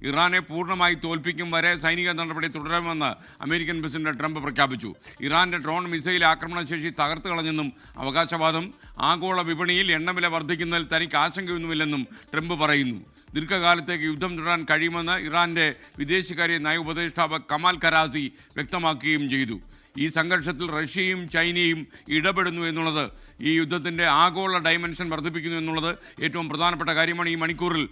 ഇറാനെ പൂർണ്ണമായി തോൽപ്പിക്കും വരെ സൈനിക നടപടി തുടരുമെന്ന് അമേരിക്കൻ പ്രസിഡന്റ് ട്രംപ് പ്രഖ്യാപിച്ചു. ഇറാന്റെ ഡ്രോൺ മിസൈൽ ആക്രമണശേഷി തകർത്തു കളഞ്ഞെന്നും അവകാശവാദം. ആഗോള വിപണിയിൽ എണ്ണവില വർദ്ധിക്കുന്നതിൽ തനിക്ക് ആശങ്കയൊന്നുമില്ലെന്നും ട്രംപ് പറയുന്നു. ദീർഘകാലത്തേക്ക് യുദ്ധം തുടരാൻ കഴിയുമെന്ന് ഇറാന്റെ വിദേശകാര്യ നയ ഉപദേഷ്ടാവ് കമാൽ ഖരാസി വ്യക്തമാക്കുകയും ചെയ്തു. ഈ സംഘർഷത്തിൽ റഷ്യയും ചൈനയും ഇടപെടുന്നു എന്നുള്ളത് ഈ യുദ്ധത്തിൻ്റെ ആഗോള ഡയമെൻഷൻ വർദ്ധിപ്പിക്കുന്നു എന്നുള്ളത് ഏറ്റവും പ്രധാനപ്പെട്ട കാര്യമാണ്. ഈ മണിക്കൂറിൽ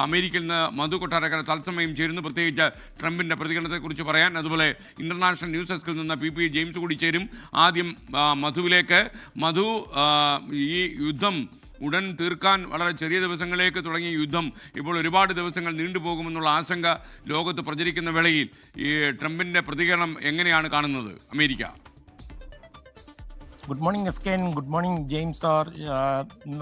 അമേരിക്കയിൽ നിന്ന് മധു കൊട്ടാരക്കര തത്സമയം ചേരുന്നു, പ്രത്യേകിച്ച് ട്രംപിൻ്റെ പ്രതികരണത്തെക്കുറിച്ച് പറയാൻ. അതുപോലെ ഇൻ്റർനാഷണൽ ന്യൂസ് ഡെസ്കിൽ നിന്ന് പി ജെയിംസ് കൂടി ചേരും. ആദ്യം മധുവിലേക്ക്. മധു, ഈ യുദ്ധം ഉടൻ തീർക്കാൻ വളരെ ചെറിയ ദിവസങ്ങളിലേക്ക് തുടങ്ങിയ യുദ്ധം ഇപ്പോൾ ഒരുപാട് ദിവസങ്ങൾ നീണ്ടുപോകുമെന്നുള്ള ആശങ്ക ലോകത്ത് പ്രചരിക്കുന്ന വേളയിൽ ഈ ട്രംപിൻ്റെ പ്രതികരണം എങ്ങനെയാണ് കാണുന്നത് അമേരിക്ക? ഗുഡ് മോർണിംഗ് എസ്കെൻ, ഗുഡ് മോർണിംഗ് ജെയിംസ് സാർ.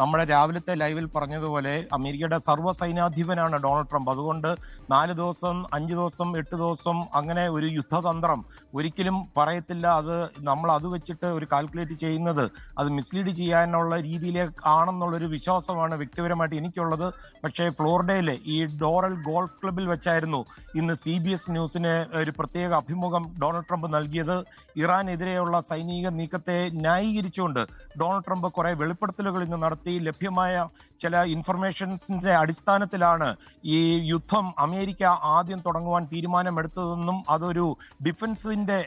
നമ്മുടെ രാവിലത്തെ ലൈവിൽ പറഞ്ഞതുപോലെ അമേരിക്കയുടെ സർവ്വസൈനാധിപനാണ് ഡൊണാൾഡ് ട്രംപ്. അതുകൊണ്ട് 4 ദിവസം, 5 ദിവസം, 8 ദിവസം അങ്ങനെ ഒരു യുദ്ധതന്ത്രം ഒരിക്കലും പറയത്തില്ല. അത് നമ്മൾ അത് വെച്ചിട്ട് ഒരു കാൽക്കുലേറ്റ് ചെയ്യുന്നത് അത് മിസ്ലീഡ് ചെയ്യാനുള്ള രീതിയിലേക്കാണെന്നുള്ളൊരു വിശ്വാസമാണ് വ്യക്തിപരമായിട്ട് എനിക്കുള്ളത്. പക്ഷേ ഫ്ലോറിഡയിലെ ഈ ഡോറൽ ഗോൾഫ് ക്ലബിൽ വെച്ചായിരുന്നു ഇന്ന് CBS ന്യൂസിന് ഒരു പ്രത്യേക അഭിമുഖം ഡൊണാൾഡ് ട്രംപ് നൽകിയത്. ഇറാനെതിരെയുള്ള സൈനിക നീക്കത്തെ ന്യായീകരിച്ചുകൊണ്ട് ഡൊണാൾഡ് ട്രംപ് കുറെ വെളിപ്പെടുത്തലുകൾ ഇന്ന് നടത്തി. ലഭ്യമായ ചില ഇൻഫർമേഷൻസിന്റെ അടിസ്ഥാനത്തിലാണ് ഈ യുദ്ധം അമേരിക്ക ആദ്യം തുടങ്ങുവാൻ തീരുമാനമെടുത്തതെന്നും അതൊരു ഡിഫൻസിന്റെ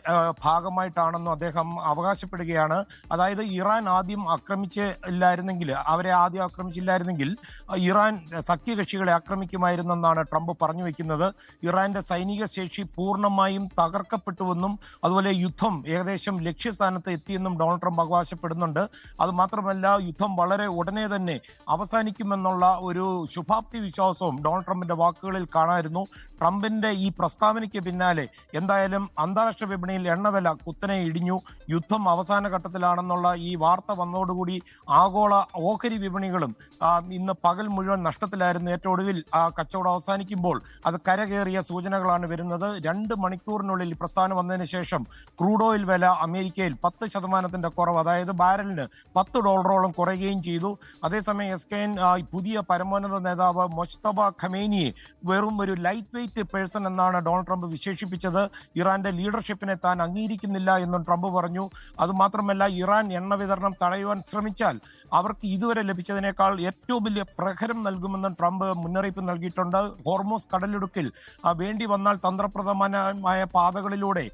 ഭാഗമായിട്ടാണെന്നും അദ്ദേഹം അവകാശപ്പെടുകയാണ്. അതായത് ഇറാൻ ആദ്യം അവരെ ആദ്യം ആക്രമിച്ചില്ലായിരുന്നെങ്കിൽ ഇറാൻ സഖ്യകക്ഷികളെ ആക്രമിക്കുമായിരുന്നെന്നാണ് ട്രംപ് പറഞ്ഞു വെക്കുന്നത്. ഇറാന്റെ സൈനിക ശേഷി പൂർണ്ണമായും തകർക്കപ്പെട്ടുവെന്നും അതുപോലെ യുദ്ധം ഏകദേശം ലക്ഷ്യസ്ഥാനത്ത് എത്തിയെന്നും ഡൊണാൾഡ് ട്രംപ് അവകാശപ്പെടുന്നുണ്ട്. അത് മാത്രമല്ല, യുദ്ധം വളരെ ഉടനെ തന്നെ അവസാനിക്കുമെന്നുള്ള ഒരു ശുഭാപ്തി വിശ്വാസവും ഡൊണാൾഡ് ട്രംപിന്റെ വാക്കുകളിൽ കാണായിരുന്നു. ട്രംപിന്റെ ഈ പ്രസ്താവനയ്ക്ക് പിന്നാലെ എന്തായാലും അന്താരാഷ്ട്ര വിപണിയിൽ എണ്ണവില കുത്തനെ ഇടിഞ്ഞു. യുദ്ധം അവസാന ഘട്ടത്തിലാണെന്നുള്ള ഈ വാർത്ത വന്നതോടുകൂടി ആഗോള ഓഹരി വിപണികളും ഇന്ന് പകൽ മുഴുവൻ നഷ്ടത്തിലായിരുന്നു. ഏറ്റവും ഒടുവിൽ കച്ചവടം അവസാനിക്കുമ്പോൾ അത് കരകയറിയ സൂചനകളാണ് വരുന്നത്. 2 മണിക്കൂറിനുള്ളിൽ പ്രസ്ഥാനം വന്നതിന് ശേഷം ക്രൂഡ് ഓയിൽ വില അമേരിക്കയിൽ 10% കുറവ്, അതായത് ബാരലിന് $10 കുറയുകയും ചെയ്തു. അതേസമയം എസ്കെൻ പുതിയ പരമോന്നത നേതാവ് മൊജ്തബ ഖമേനിയെ വെറും ഒരു ലൈറ്റ് വെയിറ്റ് പേഴ്സൺ എന്നാണ് ഡൊണാൾഡ് ട്രംപ് വിശേഷിപ്പിച്ചത്. ഇറാന്റെ ലീഡർഷിപ്പിനെ താൻ അംഗീകരിക്കുന്നില്ല എന്നും ട്രംപ് പറഞ്ഞു. അതുമാത്രമല്ല, ഇറാൻ എണ്ണ വിതരണം തടയുവാൻ ശ്രമിച്ചാൽ അവർക്ക് ഇതുവരെ ലഭിച്ചതിനേക്കാൾ ഏറ്റവും വലിയ പ്രഹരം നൽകുമെന്നും ട്രംപ് മുന്നറിയിപ്പ് നൽകിയിട്ടുണ്ട്. ഹോർമൂസ് കടലിടുക്കിൽ വേണ്ടി വന്നാൽ തന്ത്രപ്രധാനമായ പാതകളിലൂടെ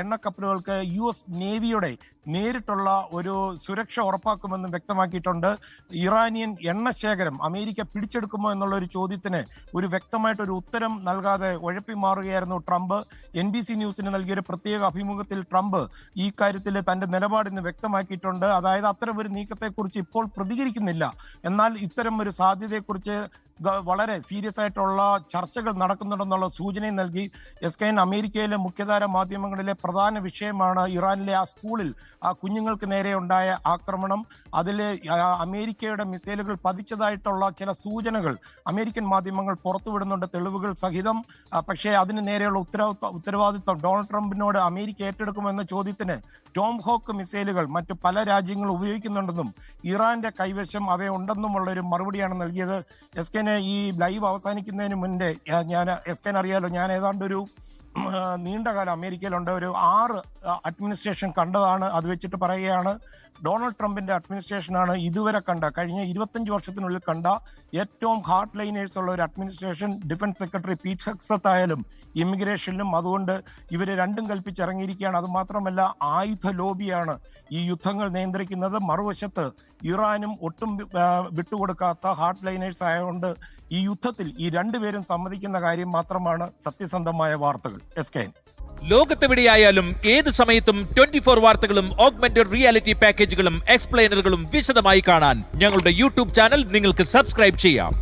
എണ്ണക്കപ്പലുകൾക്ക് US നേവിയുടെ നേരിട്ടുള്ള ഒരു സുരക്ഷ ഉറപ്പാക്കുമെന്നും വ്യക്തമാക്കിയിട്ടുണ്ട്. ഇറാനിയൻ എണ്ണശേഖരം അമേരിക്ക പിടിച്ചെടുക്കുമോ എന്നുള്ള ഒരു ചോദ്യത്തിന് ഒരു വ്യക്തമായിട്ടൊരു ഉത്തരം നൽകാതെ ഉഴപ്പി മാറുകയായിരുന്നു ട്രംപ്. NBC ന്യൂസിന് നൽകിയൊരു പ്രത്യേക അഭിമുഖത്തിൽ ട്രംപ് ഈ കാര്യത്തിൽ തന്റെ നിലപാടിന് വ്യക്തമാക്കിയിട്ടുണ്ട്. അതായത് അത്തരം ഒരു നീക്കത്തെക്കുറിച്ച് ഇപ്പോൾ പ്രതികരിക്കുന്നില്ല, എന്നാൽ ഇത്തരം ഒരു സാധ്യതയെക്കുറിച്ച് വളരെ സീരിയസ് ആയിട്ടുള്ള ചർച്ചകൾ നടക്കുന്നുണ്ടെന്നുള്ള സൂചനയും നൽകി. എസ്കെൻ, അമേരിക്കയിലെ മുഖ്യധാര മാധ്യമങ്ങളിലെ പ്രധാന വിഷയമാണ് ഇറാനിലെ ആ സ്കൂളിൽ കുഞ്ഞുങ്ങൾക്ക് നേരെ ഉണ്ടായ ആക്രമണം. അതിൽ അമേരിക്കയുടെ മിസൈലുകൾ പതിച്ചതായിട്ടുള്ള ചില സൂചനകൾ അമേരിക്കൻ മാധ്യമങ്ങൾ പുറത്തുവിടുന്നുണ്ട്, തെളിവുകൾ സഹിതം. പക്ഷേ അതിന് നേരെയുള്ള ഉത്തരവാദിത്വം ഡൊണാൾഡ് ട്രംപിനോട് അമേരിക്ക ഏറ്റെടുക്കുമെന്ന ചോദ്യത്തിന് ടോം ഹോക്ക് മിസൈലുകൾ മറ്റു പല രാജ്യങ്ങളും ഉപയോഗിക്കുന്നുണ്ടെന്നും ഇറാന്റെ കൈവശം അവയുണ്ടെന്നുമുള്ള ഒരു മറുപടിയാണ് നൽകിയത്. എസ്കെൻ, ഈ ലൈവ് അവസാനിക്കുന്നതിന് മുന്നേ എസ്കെൻ അറിയാലോ, ഞാൻ ഏതാണ്ട് ഒരു നീണ്ടകാലം അമേരിക്കയിലുണ്ട്. ഒരു 6 അഡ്മിനിസ്ട്രേഷൻ കണ്ടതാണ്. അത് വെച്ചിട്ട് പറയുകയാണ്, ഡൊണാൾഡ് ട്രംപിന്റെ അഡ്മിനിസ്ട്രേഷനാണ് ഇതുവരെ കഴിഞ്ഞ 25 വർഷത്തിനുള്ളിൽ കണ്ട ഏറ്റവും ഹാർഡ് ലൈനേഴ്സ് ഉള്ള ഒരു administration. Defence secretary Pete Hegseth ആയാലും ഇമിഗ്രേഷനിലും അതുകൊണ്ട് ഇവര് രണ്ടും കൽപ്പിച്ചിറങ്ങിയിരിക്കുകയാണ്. അതുമാത്രമല്ല, ആയുധ ലോബിയാണ് ഈ യുദ്ധങ്ങൾ നിയന്ത്രിക്കുന്നത്. മറുവശത്ത് ഇറാനും ഒട്ടും വിട്ടുകൊടുക്കാത്ത ഹാർഡ് ലൈനേഴ്സ് ആയതുകൊണ്ട് ഈ യുദ്ധത്തിൽ ഈ രണ്ടുപേരും സമ്മതിക്കുന്ന കാര്യം മാത്രമാണ് സത്യസന്ധമായ വാർത്തകൾ. എസ്കെൻ, ലോകത്തെവിടെയായാലും ഏത് സമയത്തും 24 വാർത്തകളും ഓഗ്മെന്റഡ് റിയാലിറ്റി പാക്കേജുകളും എക്സ്പ്ലെയിനറുകളും വിശദമായി കാണാൻ ഞങ്ങളുടെ YouTube ചാനൽ നിങ്ങൾക്ക് സബ്സ്ക്രൈബ് ചെയ്യാം.